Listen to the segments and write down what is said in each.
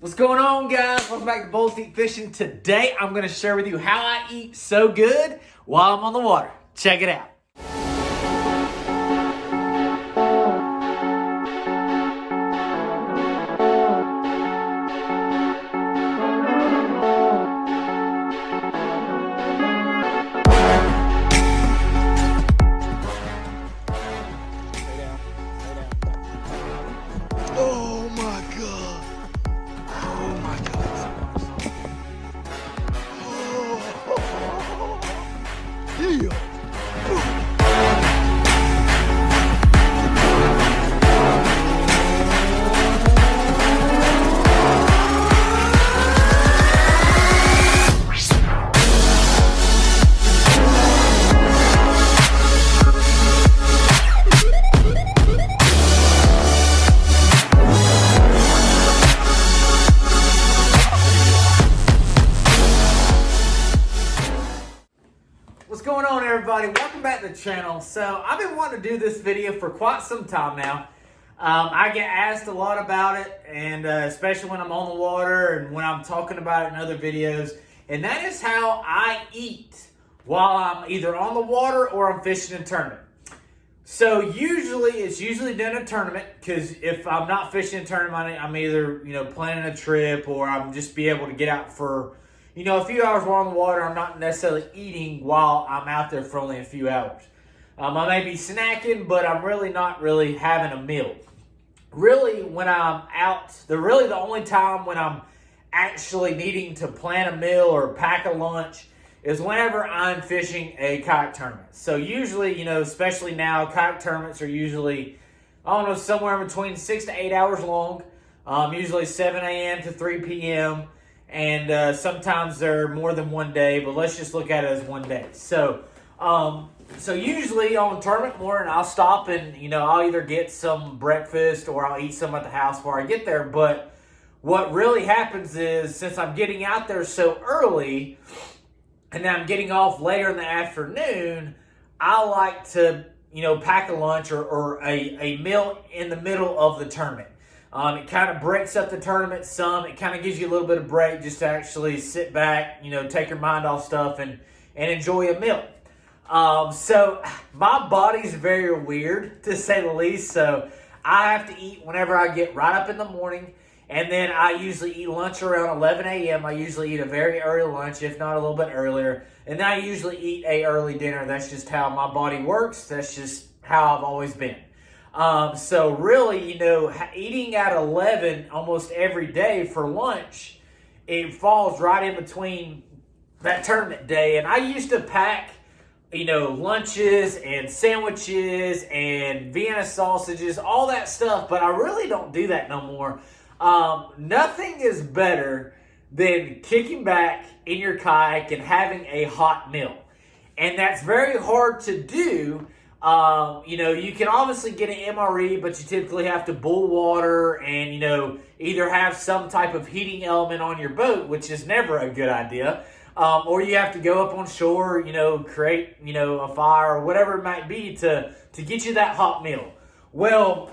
What's going on, guys? Welcome back to Bulls Eat Fishing. Today, I'm going to share with you how I eat so good while I'm on the water. Check it out. Oh my god. Oh my god. Oh. Yeah. What's going on, everybody? Welcome back to the channel. So I've been wanting to do this video for quite some time now. I get asked a lot about it, and especially when I'm on the water and when I'm talking about it in other videos. And that is how I eat while I'm either on the water or I'm fishing in a tournament. So it's usually during a tournament, because if I'm not fishing in a tournament, I'm either planning a trip, or I'm just be able to get out for a few hours while on the water. I'm not necessarily eating while I'm out there for only a few hours. I may be snacking, but I'm really not having a meal. Really, when I'm out, the only time when I'm actually needing to plan a meal or pack a lunch is whenever I'm fishing a kayak tournament. So usually, especially now, kayak tournaments are usually, somewhere in between 6 to 8 hours long. Usually 7 a.m. to 3 p.m. And sometimes they're more than one day, but let's just look at it as one day. So usually on tournament morning, I'll stop and, I'll either get some breakfast or I'll eat some at the house before I get there. But what really happens is, since I'm getting out there so early and then I'm getting off later in the afternoon, I like to, pack a lunch or a meal in the middle of the tournament. It kind of breaks up the tournament some. It kind of gives you a little bit of break just to actually sit back, take your mind off stuff and enjoy a meal. So my body's very weird, to say the least. So I have to eat whenever I get right up in the morning. And then I usually eat lunch around 11 a.m. I usually eat a very early lunch, if not a little bit earlier. And then I usually eat a early dinner. That's just how my body works. That's just how I've always been. So really, eating at 11 almost every day for lunch, it falls right in between that tournament day. And I used to pack, lunches and sandwiches and Vienna sausages, all that stuff, but I really don't do that no more. Nothing is better than kicking back in your kayak and having a hot meal. And that's very hard to do. You can obviously get an MRE, but you typically have to boil water and, either have some type of heating element on your boat, which is never a good idea. Or you have to go up on shore, create, a fire or whatever it might be to get you that hot meal. Well,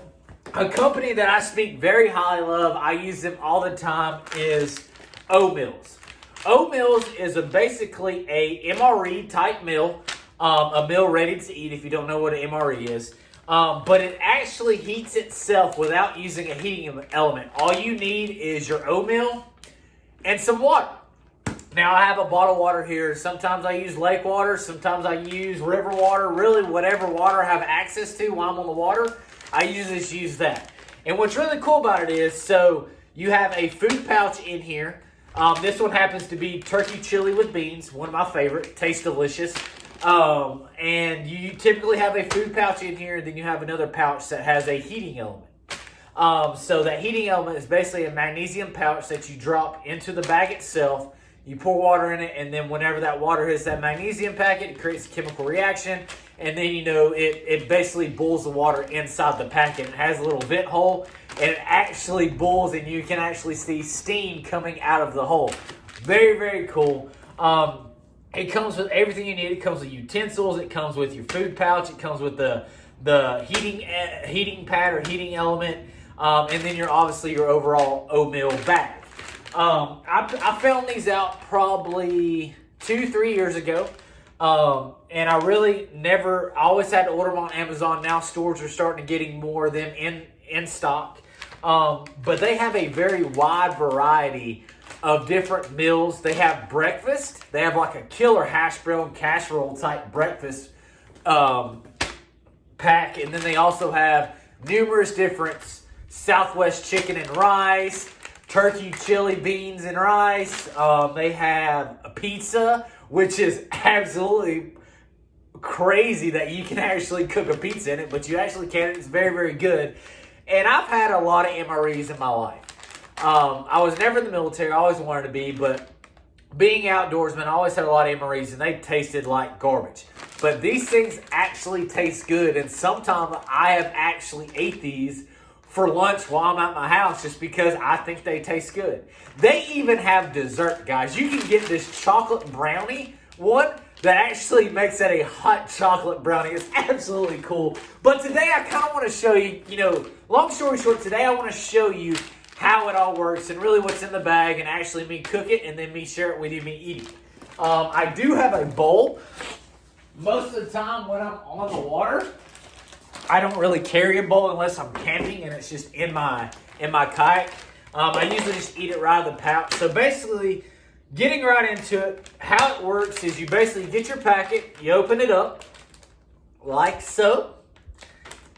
a company that I speak very highly of, I use them all the time, is O-Meals. O-Meals is basically a MRE type meal. A meal ready to eat, if you don't know what an MRE is. But it actually heats itself without using a heating element. All you need is your oatmeal and some water. Now, I have a bottle of water here. Sometimes I use lake water. Sometimes I use river water. Really, whatever water I have access to while I'm on the water, I usually just use that. And what's really cool about it is, so you have a food pouch in here. This one happens to be turkey chili with beans, one of my favorite. Tastes delicious. And you typically have a food pouch in here, then you have another pouch that has a heating element. So that heating element is basically a magnesium pouch that you drop into the bag itself. You pour water in it, and then whenever that water hits that magnesium packet, it creates a chemical reaction, and then it basically boils the water inside the packet. It has a little vent hole, and it actually boils, and you can actually see steam coming out of the hole. Very, very cool. It comes with everything you need. It comes with utensils. It comes with your food pouch. It comes with the heating pad or heating element, and then obviously your overall oatmeal bag. I found these out probably 2-3 years ago. And I really I always had to order them on Amazon. Now stores are starting to getting more of them in stock. But they have a very wide variety of different meals. They have breakfast. They have like a killer hash brown casserole type breakfast pack. And then they also have numerous different Southwest chicken and rice, turkey, chili, beans, and rice. They have a pizza, which is absolutely crazy that you can actually cook a pizza in it, but you actually can. It's very, very good. And I've had a lot of MREs in my life. I was never in the military. I always wanted to be, but being outdoorsman, I always had a lot of MREs, and they tasted like garbage. But these things actually taste good, and sometimes I have actually ate these for lunch while I'm at my house just because I think they taste good. They even have dessert, guys. You can get this chocolate brownie one that actually makes it a hot chocolate brownie. It's absolutely cool. But today I kind of want to show you, long story short, today I want to show you how it all works and really what's in the bag and actually me cook it and then me share it with you, me eat it. I do have a bowl. Most of the time when I'm on the water, I don't really carry a bowl unless I'm camping and it's just in my kayak. I usually just eat it right out of the pouch. So basically, getting right into it, how it works is you basically get your packet, you open it up, like so.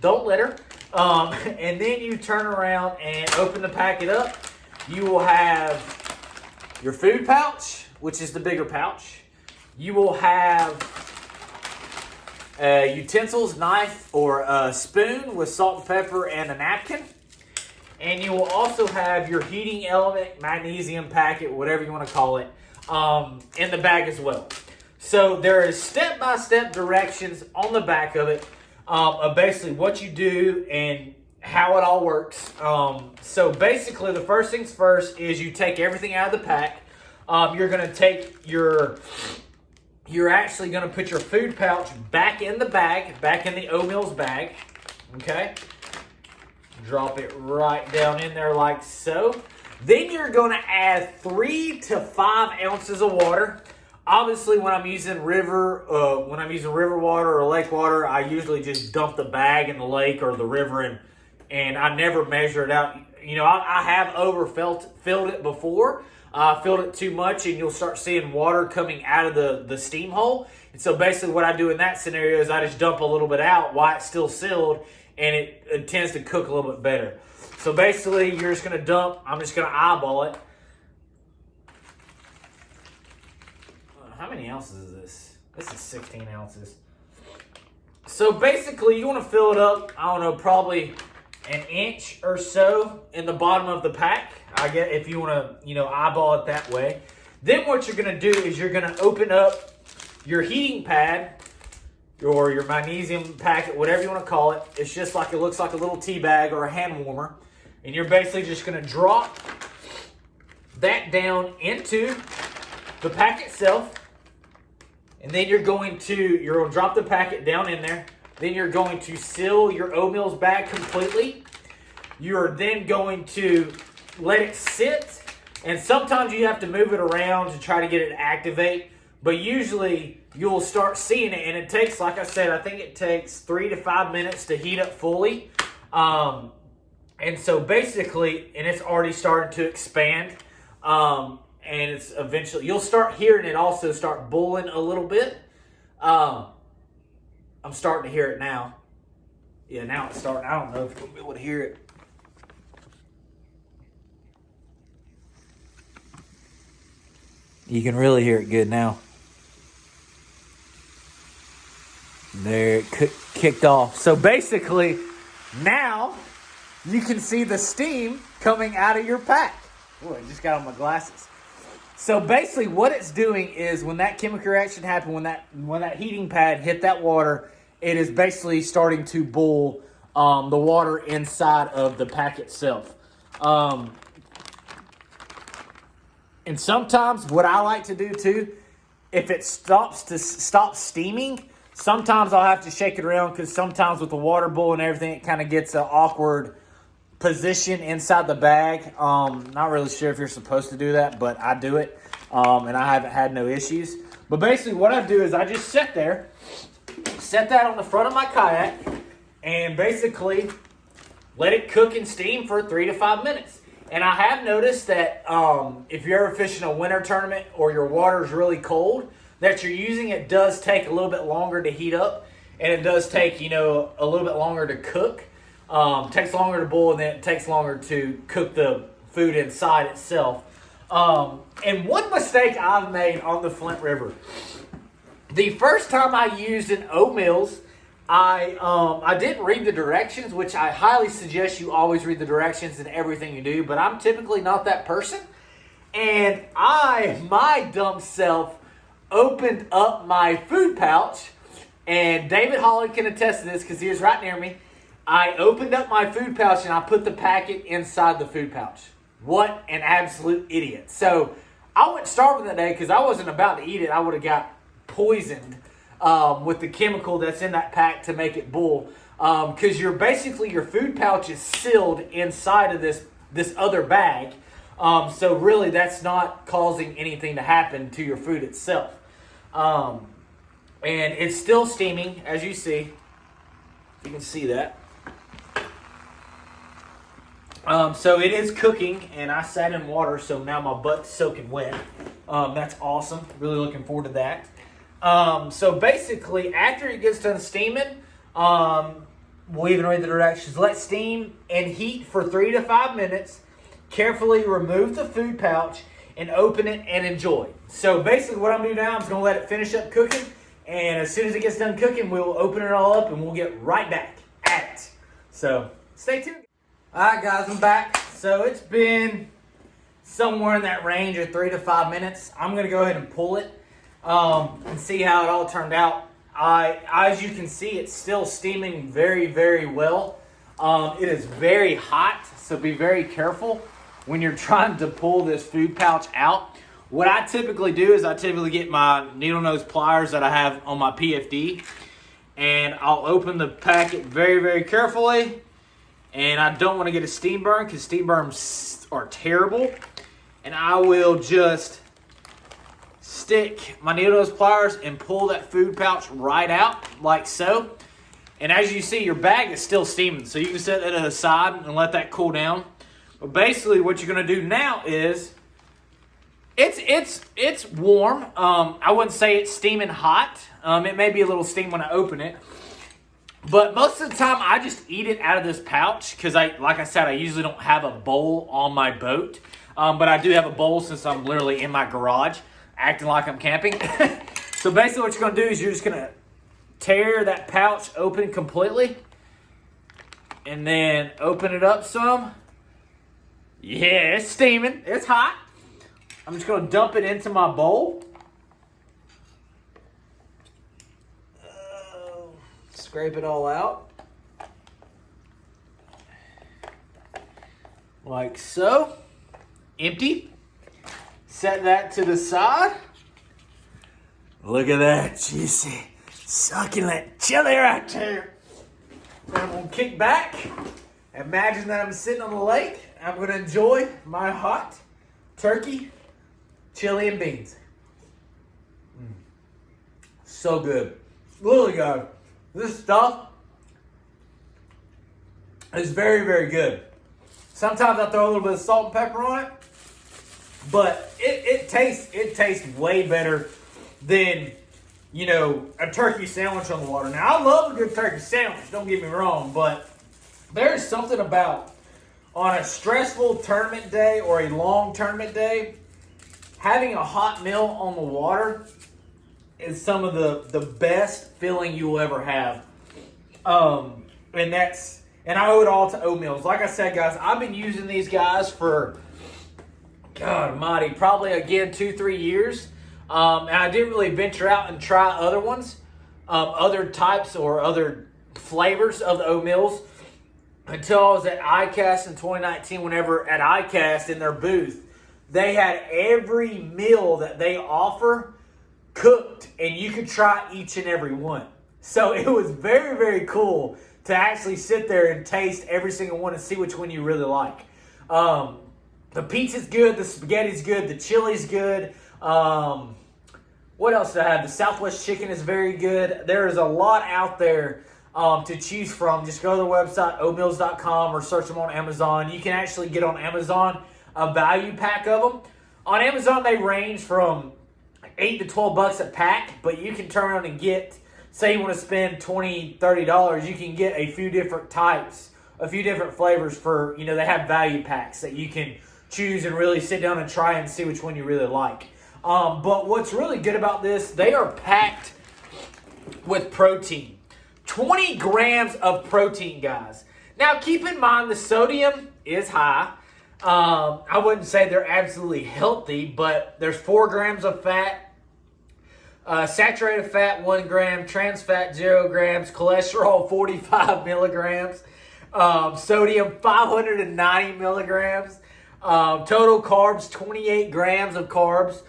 Don't litter. And then you turn around and open the packet up. You will have your food pouch, which is the bigger pouch. You will have utensils, knife, or a spoon with salt and pepper and a napkin. And you will also have your heating element, magnesium packet, whatever you want to call it, in the bag as well. So there is step-by-step directions on the back of it of basically what you do and how it all works. So basically the first things first is you take everything out of the pack. You're going to take you're actually going to put your food pouch back in the bag, back in the oatmeal's bag, okay? Drop it right down in there like so. Then you're going to add 3 to 5 ounces of water. Obviously, when I'm using river water or lake water, I usually just dump the bag in the lake or the river, and I never measure it out. I have filled it before. Filled it too much, and you'll start seeing water coming out of the steam hole. And so basically what I do in that scenario is I just dump a little bit out while it's still sealed, and it tends to cook a little bit better. So basically you're just going to dump. I'm just going to eyeball it. How many ounces is this? This is 16 ounces. So basically you want to fill it up, I don't know, probably an inch or so in the bottom of the pack. I get if you want to, eyeball it that way. Then what you're going to do is you're going to open up your heating pad or your magnesium packet, whatever you want to call it. It's just like it looks like a little tea bag or a hand warmer. And you're basically just going to drop that down into the pack itself. And then you're going to drop the packet down in there. Then you're going to seal your oatmeal's bag completely. You're then going to let it sit. And sometimes you have to move it around to try to get it to activate. But usually you'll start seeing it. And it takes, like I said, I think it takes 3 to 5 minutes to heat up fully. And so basically, and it's already starting to expand. And it's eventually, you'll start hearing it also start boiling a little bit. I'm starting to hear it now. Yeah, now it's starting. I don't know if you'll be able to hear it. You can really hear it good now. There, it kicked off. So basically, now you can see the steam coming out of your pack. Oh, I just got on my glasses. So basically what it's doing is when that chemical reaction happened, when that heating pad hit that water, it is basically starting to boil the water inside of the pack itself. And sometimes what I like to do too, if it stops steaming, sometimes I'll have to shake it around because sometimes with the water boiling and everything, it kind of gets an awkward position inside the bag. Not really sure if you're supposed to do that, but I do it, and I haven't had no issues. But basically what I do is I just sit there, set that on the front of my kayak, and basically let it cook and steam for 3 to 5 minutes. And I have noticed that if you're ever fishing a winter tournament or your water is really cold, that you're using it does take a little bit longer to heat up, and it does take, you know, a little bit longer to cook. Takes longer to boil, and then it takes longer to cook the food inside itself. And one mistake I've made on the Flint River, the first time I used an oatmeals, I didn't read the directions, which I highly suggest you always read the directions in everything you do, but I'm typically not that person. And my dumb self, opened up my food pouch, and David Holland can attest to this because he was right near me. I opened up my food pouch and I put the packet inside the food pouch. What an absolute idiot. So I went starving that day because I wasn't about to eat it. I would have got poisoned with the chemical that's in that pack to make it boil. Because your food pouch is sealed inside of this other bag. So really that's not causing anything to happen to your food itself. And it's still steaming, as you see. You can see that. So it is cooking, and I sat in water, so now my butt's soaking wet. That's awesome. Really looking forward to that. So basically, after it gets done steaming, we'll even read the directions. Let steam and heat for 3 to 5 minutes. Carefully remove the food pouch and open it and enjoy. So basically what I'm going to do now, I'm just going to let it finish up cooking. And as soon as it gets done cooking, we'll open it all up and we'll get right back at it. So stay tuned. All right, guys, I'm back. So it's been somewhere in that range of 3 to 5 minutes. I'm going to go ahead and pull it and see how it all turned out. As you can see, it's still steaming very, very well. It is very hot, so be very careful when you're trying to pull this food pouch out. What I typically do is I typically get my needle nose pliers that I have on my PFD, and I'll open the packet very, very carefully. And I don't want to get a steam burn because steam burns are terrible. And I will just stick my needle nose pliers and pull that food pouch right out like so. And as you see, your bag is still steaming, so you can set that aside and let that cool down. But basically what you're going to do now is it's warm. I wouldn't say it's steaming hot. It may be a little steam when I open it. But most of the time, I just eat it out of this pouch because, like I said, I usually don't have a bowl on my boat. But I do have a bowl since I'm literally in my garage acting like I'm camping. So basically what you're going to do is you're just going to tear that pouch open completely and then open it up some. Yeah, it's steaming. It's hot. I'm just going to dump it into my bowl. Scrape it all out. Like so. Empty. Set that to the side. Look at that juicy, succulent chili right there. Then I'm going to kick back. Imagine that I'm sitting on the lake. I'm going to enjoy my hot turkey, chili, and beans. So good. Really good. This stuff is very, very good. Sometimes I throw a little bit of salt and pepper on it, but it tastes way better than, you know, a turkey sandwich on the water. Now, I love a good turkey sandwich, don't get me wrong, but there is something about on a stressful tournament day or a long tournament day, having a hot meal on the water is some of the best feeling you will ever have. And I owe it all to oatmeals. Like I said, guys, I've been using these guys for, God almighty, probably again 2-3 years. And I didn't really venture out and try other ones, other types or other flavors of the oatmeals until I was at ICAST in 2019. Whenever at ICAST in their booth, they had every meal that they offer cooked, and you could try each and every one. So it was very, very cool to actually sit there and taste every single one and see which one you really like. The pizza's good, the spaghetti's good, the chili's good. What else do I have? The Southwest chicken is very good. There is a lot out there to choose from. Just go to the website, oatmeals.com, or search them on Amazon. You can actually get on Amazon a value pack of them. On Amazon, they range from $8 to $12 a pack, but you can turn around and get, say you want to spend $20, $30, you can get a few different types, a few different flavors for, they have value packs that you can choose and really sit down and try and see which one you really like. But what's really good about this, they are packed with protein. 20 grams of protein, guys. Now, keep in mind the sodium is high. I wouldn't say they're absolutely healthy, but there's 4 grams of fat, saturated fat 1 gram, trans fat 0 grams, cholesterol 45 milligrams, sodium 590 milligrams, total carbs 28 grams of carbs,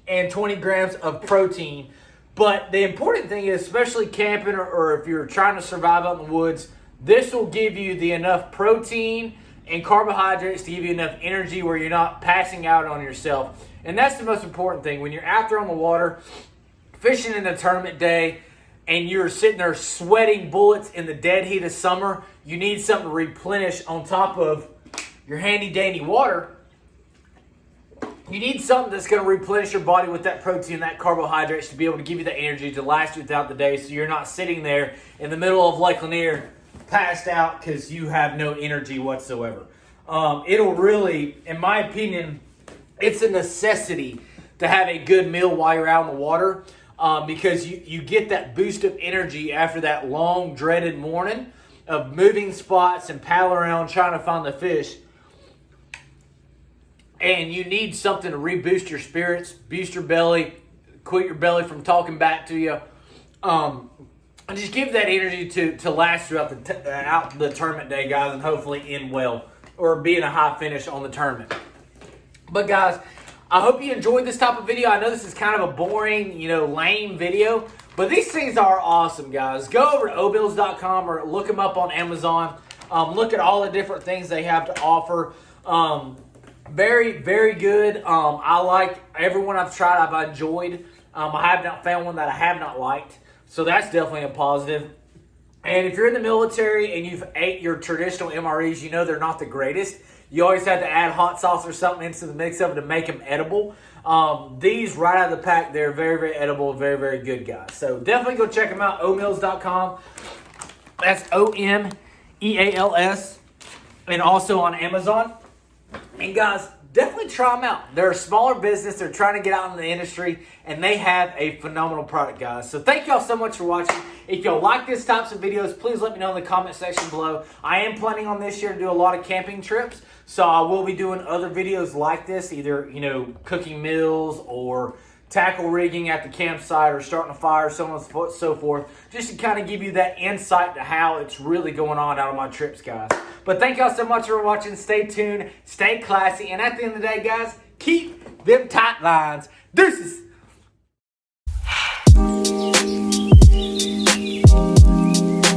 and 20 grams of protein. But the important thing is, especially camping or if you're trying to survive out in the woods, this will give you the enough protein and carbohydrates to give you enough energy where you're not passing out on yourself. And that's the most important thing. When you're out there on the water, fishing in a tournament day, and you're sitting there sweating bullets in the dead heat of summer, you need something to replenish on top of your handy dandy water. You need something that's going to replenish your body with that protein and that carbohydrates to be able to give you the energy to last you throughout the day, so you're not sitting there in the middle of Lake Lanier passed out because you have no energy whatsoever. It'll really, in my opinion, it's a necessity to have a good meal while you're out in the water, because you get that boost of energy after that long dreaded morning of moving spots and paddling around trying to find the fish. And you need something to reboost your spirits, boost your belly, quit your belly from talking back to you. And just give that energy to last throughout the tournament day, guys, and hopefully end well or be in a high finish on the tournament. But guys, I hope you enjoyed this type of video. I know this is kind of a boring, lame video, but these things are awesome, guys. Go over to oatmeals.com or look them up on Amazon. Look at all the different things they have to offer. Very, very good. I like everyone I've tried, I've enjoyed. I have not found one that I have not liked. So that's definitely a positive. And if you're in the military and you've ate your traditional MREs, they're not the greatest. You always have to add hot sauce or something into the mix of it to make them edible. These right out of the pack, they're very, very edible, very, very good, guys. So definitely go check them out, oatmeals.com. That's OMEALS. And also on Amazon. And guys, definitely try them out. They're a smaller business. They're trying to get out in the industry, and they have a phenomenal product, guys. So thank y'all so much for watching. If y'all like these types of videos, please let me know in the comment section below. I am planning on this year to do a lot of camping trips, so I will be doing other videos like this, either, cooking meals or tackle rigging at the campsite or starting a fire, so on and so forth, just to kind of give you that insight to how it's really going on out on my trips, guys. But thank y'all so much for watching. Stay tuned, stay classy, and at the end of the day, guys, keep them tight lines. Deuces.